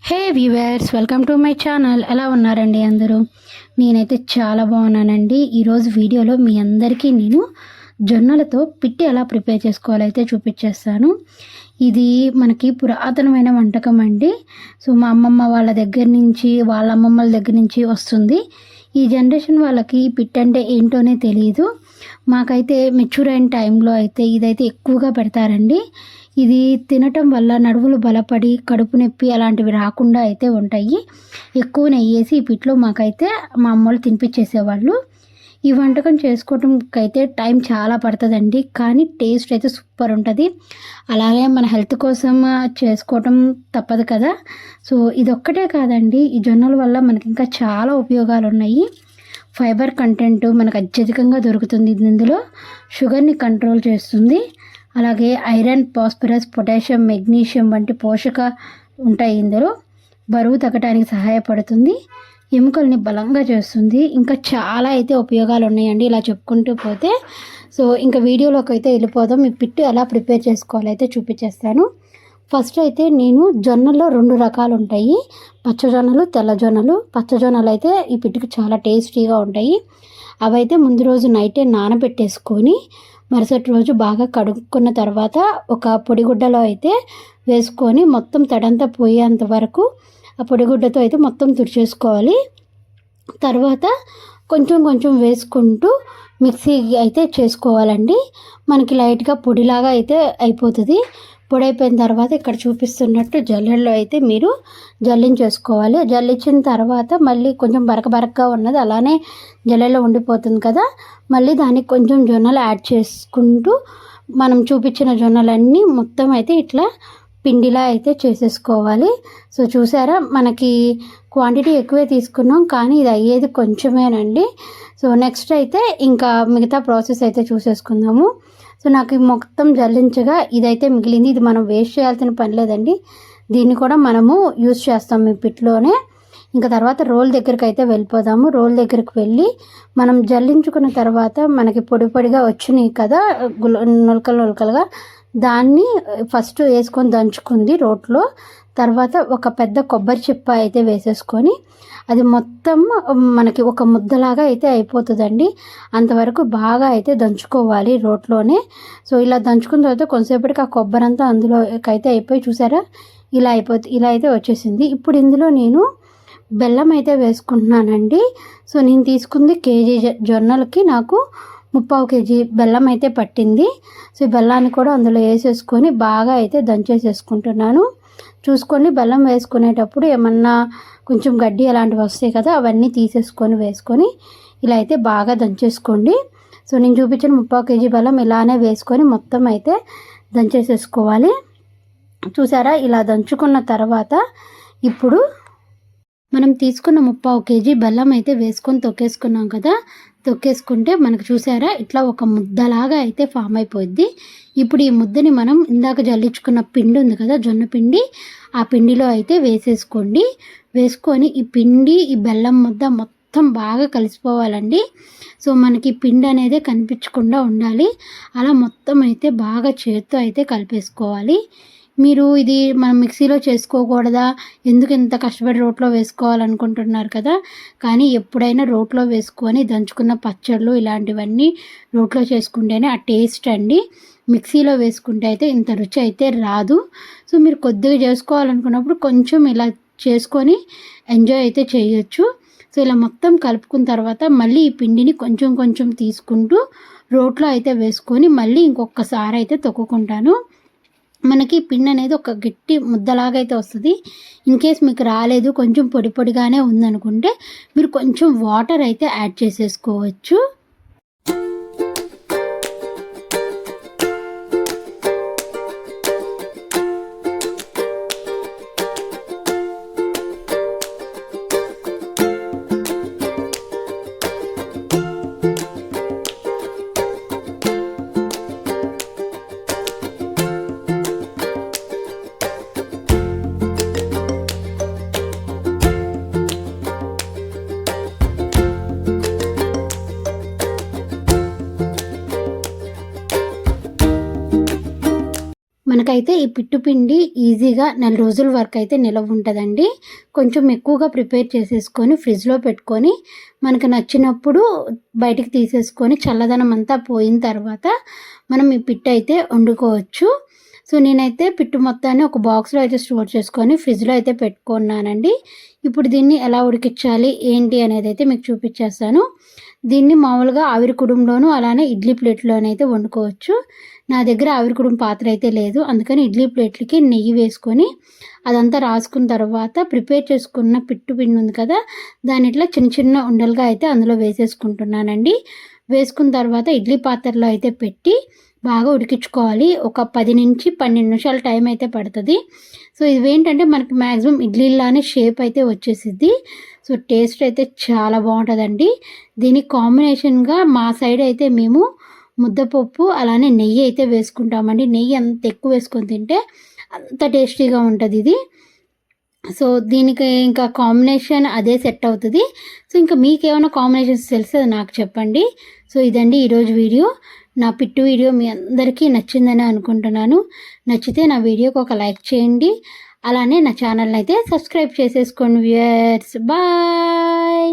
Hey viewers, welcome to my channel. ఎలా ఉన్నారండి అందరూ? నేనైతే చాలా బాగున్నానండి. ఈరోజు వీడియోలో మీ అందరికీ నేను జొన్నలతో పిట్టి ఎలా ప్రిపేర్ చేసుకోవాలో అయితే చూపించేస్తాను. ఇది మనకి పురాతనమైన వంటకం అండి. సో మా అమ్మమ్మ వాళ్ళ దగ్గర నుంచి, వాళ్ళ అమ్మమ్మల దగ్గర నుంచి వస్తుంది. ఈ జనరేషన్ వాళ్ళకి ఈ పిట్టి అంటే ఏంటోనే తెలియదు. మాకైతే మెచ్యూర్ అయిన టైంలో అయితే ఇదైతే ఎక్కువగా పెడతారండి. ఇది తినటం వల్ల నడువులు బలపడి కడుపు నొప్పి అలాంటివి రాకుండా అయితే ఉంటాయి. ఎక్కువ నెయ్యేసి ఈ పిట్లో మాకైతే మా అమ్మోళ్ళు తినిపించేసేవాళ్ళు. ఈ వంటకం చేసుకోవటంకైతే టైం చాలా పడుతుందండి, కానీ టేస్ట్ అయితే సూపర్ ఉంటుంది. అలాగే మన హెల్త్ కోసం చేసుకోవటం తప్పదు కదా. సో ఇదొక్కటే కాదండి, ఈ జొన్నల వల్ల మనకి ఇంకా చాలా ఉపయోగాలు ఉన్నాయి. ఫైబర్ కంటెంట్ మనకు అత్యధికంగా దొరుకుతుంది. ఇందులో షుగర్ని కంట్రోల్ చేస్తుంది. అలాగే ఐరన్, ఫాస్ఫరస్, పొటాషియం, మెగ్నీషియం వంటి పోషక ఉంటాయి ఇందులో. బరువు తగ్గడానికి సహాయపడుతుంది. ఎముకల్ని బలంగా చేస్తుంది. ఇంకా చాలా అయితే ఉపయోగాలు ఉన్నాయండి ఇలా చెప్పుకుంటూ పోతే. సో ఇంకా వీడియోలోకి అయితే వెళ్ళిపోదాం. ఈ పిట్టు ఎలా ప్రిపేర్ చేసుకోవాలో అయితే చూపించేస్తాను. ఫస్ట్ అయితే నేను జొన్నల్లో 2 రకాలు ఉంటాయి, పచ్చజొన్నలు, తెల్ల జొన్నలు. పచ్చజొన్నలు అయితే ఈ పిట్టుకు చాలా టేస్టీగా ఉంటాయి. అవైతే ముందు రోజు నైటే నానబెట్టేసుకొని మరుసటి రోజు బాగా కడుక్కున్న తర్వాత ఒక పొడిగుడ్డలో అయితే వేసుకొని మొత్తం తడంతా పోయేంత వరకు ఆ పొడిగుడ్డతో అయితే మొత్తం తుడిచేసుకోవాలి. తర్వాత కొంచెం కొంచెం వేసుకుంటూ మిక్సీ అయితే చేసుకోవాలండి. మనకి లైట్గా పొడిలాగా అయితే అయిపోతుంది. పొడి అయిపోయిన తర్వాత ఇక్కడ చూపిస్తున్నట్టు జల్లెల్లో అయితే మీరు జల్లించేసుకోవాలి. జల్లించిన తర్వాత మళ్ళీ కొంచెం బరకగా ఉన్నది అలానే జల్లెల్లో ఉండిపోతుంది కదా, మళ్ళీ దానికి కొంచెం జొన్నలు యాడ్ చేసుకుంటూ మనం చూపించిన జొన్నలన్నీ మొత్తం అయితే ఇట్లా పిండిలా అయితే చేసేసుకోవాలి. సో చూసారా, మనకి క్వాంటిటీ ఎక్కువే తీసుకున్నాం, కానీ ఇది అయ్యేది కొంచెమేనండి. సో నెక్స్ట్ అయితే ఇంకా మిగతా ప్రాసెస్ అయితే చూసేసుకుందాము. సో నాకు మొత్తం జల్లించగా ఇదైతే మిగిలింది. ఇది మనం వేస్ట్ చేయాల్సిన పని లేదండి, దీన్ని కూడా మనము యూజ్ చేస్తాం ఈ పిట్లోనే. ఇంకా తర్వాత రోల్ దగ్గరికి అయితే వెళ్ళిపోదాము. రోల్ దగ్గరికి వెళ్ళి మనం జల్లించుకున్న తర్వాత మనకి పొడిగా వచ్చినాయి కదా, నులకలుగా, దాన్ని ఫస్ట్ వేసుకొని దంచుకుంది రోట్లో. తర్వాత ఒక పెద్ద కొబ్బరి చిప్ప అయితే వేసేసుకొని అది మొత్తం మనకి ఒక ముద్దలాగా అయితే అయిపోతుందండి. అంతవరకు బాగా అయితే దంచుకోవాలి రోట్లోనే. సో ఇలా దంచుకున్న తర్వాత కొంతసేపటికి ఆ కొబ్బరి అంతా అందులోకి అయితే అయిపోయి చూసారా ఇలా అయితే వచ్చేసింది. ఇప్పుడు ఇందులో నేను బెల్లం అయితే వేసుకుంటున్నానండి. సో నేను తీసుకుంది కేజీ జొన్నలకి నాకు 3/4 కేజీ బెల్లం అయితే పట్టింది. సో ఈ బెల్లాన్ని కూడా అందులో వేసేసుకొని బాగా అయితే దంచేసేసుకుంటున్నాను. చూసుకొని బెల్లం వేసుకునేటప్పుడు ఏమన్నా కొంచెం గడ్డి అలాంటివి వస్తాయి కదా, అవన్నీ తీసేసుకొని వేసుకొని ఇలా అయితే బాగా దంచేసుకోండి. సో నేను చూపించిన 3/4 కేజీ బెల్లం ఇలానే వేసుకొని మొత్తం అయితే దంచేసేసుకోవాలి. చూసారా, ఇలా దంచుకున్న తర్వాత ఇప్పుడు మనం తీసుకున్న 3/4 కేజీ బెల్లం అయితే వేసుకొని తొక్కేసుకున్నాం కదా. తొక్కేసుకుంటే మనకు చూసారా ఇట్లా ఒక ముద్దలాగా అయితే ఫామ్ అయిపోద్ది. ఇప్పుడు ఈ ముద్దని మనం ఇందాక జల్లించుకున్న పిండి ఉంది కదా, జొన్న పిండి, ఆ పిండిలో అయితే వేసేసుకోండి. వేసుకొని ఈ పిండి, ఈ బెల్లం ముద్ద మొత్తం బాగా కలిసిపోవాలండి. సో మనకి పిండి అనేది కనిపించకుండా ఉండాలి. అలా మొత్తం అయితే బాగా చేత్తో అయితే కలిపేసుకోవాలి. మీరు ఇది మనం మిక్సీలో చేసుకోకూడదా, ఎందుకు ఇంత కష్టపడి రోట్లో వేసుకోవాలనుకుంటున్నారు కదా, కానీ ఎప్పుడైనా రోట్లో వేసుకొని దంచుకున్న పచ్చళ్ళు ఇలాంటివన్నీ రోట్లో చేసుకుంటేనే ఆ టేస్ట్ అండి. మిక్సీలో వేసుకుంటే అయితే ఇంత రుచి అయితే రాదు. సో మీరు కొద్దిగా చేసుకోవాలనుకున్నప్పుడు కొంచెం ఇలా చేసుకొని ఎంజాయ్ అయితే చేయొచ్చు. సో ఇలా మొత్తం కలుపుకున్న తర్వాత మళ్ళీ ఈ పిండిని కొంచెం కొంచెం తీసుకుంటూ రోట్లో అయితే వేసుకొని మళ్ళీ ఇంకొకసారి అయితే తొక్కుకుంటాను. మనకి పిండి అనేది ఒక గట్టి ముద్దలాగా అయితే వస్తుంది. ఇన్కేస్ మీకు రాలేదు, కొంచెం పొడిగానే ఉందనుకుంటే మీరు కొంచెం వాటర్ అయితే యాడ్ చేసేసుకోవచ్చు. మనకైతే ఈ పిట్టు పిండి ఈజీగా 4 రోజుల వరకు అయితే నిలవ ఉంటుందండి. కొంచెం ఎక్కువగా ప్రిపేర్ చేసేసుకొని ఫ్రిడ్జ్లో పెట్టుకొని మనకు నచ్చినప్పుడు బయటికి తీసేసుకొని చల్లదనం అంతా పోయిన తర్వాత మనం ఈ పిట్టు అయితే వండుకోవచ్చు. సో నేనైతే పిట్టు మొత్తాన్ని ఒక బాక్స్లో అయితే స్టోర్ చేసుకొని ఫ్రిడ్జ్లో అయితే పెట్టుకున్నానండి. ఇప్పుడు దీన్ని ఎలా ఉడికించాలి ఏంటి అనేది అయితే మీకు చూపించేస్తాను. దీన్ని మామూలుగా ఆవిరి కుడుంలోను అలానే ఇడ్లీ ప్లేట్లోనైతే వండుకోవచ్చు. నా దగ్గర ఆవిరి కుడుం పాత్ర అయితే లేదు, అందుకని ఇడ్లీ ప్లేట్లకి నెయ్యి వేసుకొని అదంతా రాసుకున్న తర్వాత ప్రిపేర్ చేసుకున్న పిట్టు పిండి ఉంది కదా, దాన్ని ఇట్లా చిన్న చిన్న ఉండలుగా అయితే అందులో వేసేసుకుంటున్నానండి. వేసుకున్న తర్వాత ఇడ్లీ పాత్రలో అయితే పెట్టి బాగా ఉడికించుకోవాలి. ఒక 10 నుంచి 12 నిమిషాల టైం అయితే పడుతుంది. సో ఇవేంటంటే మనకి మ్యాక్సిమం ఇడ్లీలానే షేప్ అయితే వచ్చేసిద్ది. సో టేస్ట్ అయితే చాలా బాగుంటుందండి. దీనికి కాంబినేషన్గా మా సైడ్ అయితే మేము ముద్దపప్పు అలానే నెయ్యి అయితే వేసుకుంటామండి. నెయ్యి అంత ఎక్కువ వేసుకొని తింటే అంత టేస్టీగా ఉంటుంది ఇది. సో దీనికి ఇంకా కాంబినేషన్ అదే సెట్ అవుతుంది. సో ఇంకా మీకు ఏమైనా కాంబినేషన్స్ తెలిస్తే అది నాకు చెప్పండి. సో ఇదండి ఈరోజు వీడియో. నా పిట్టు వీడియో మీ అందరికీ నచ్చిందని అనుకుంటున్నాను. నచ్చితే నా వీడియోకి ఒక లైక్ చేయండి, అలానే నా ఛానల్ని అయితే సబ్స్క్రైబ్ చేసేసుకోండి వ్యూయర్స్. బాయ్.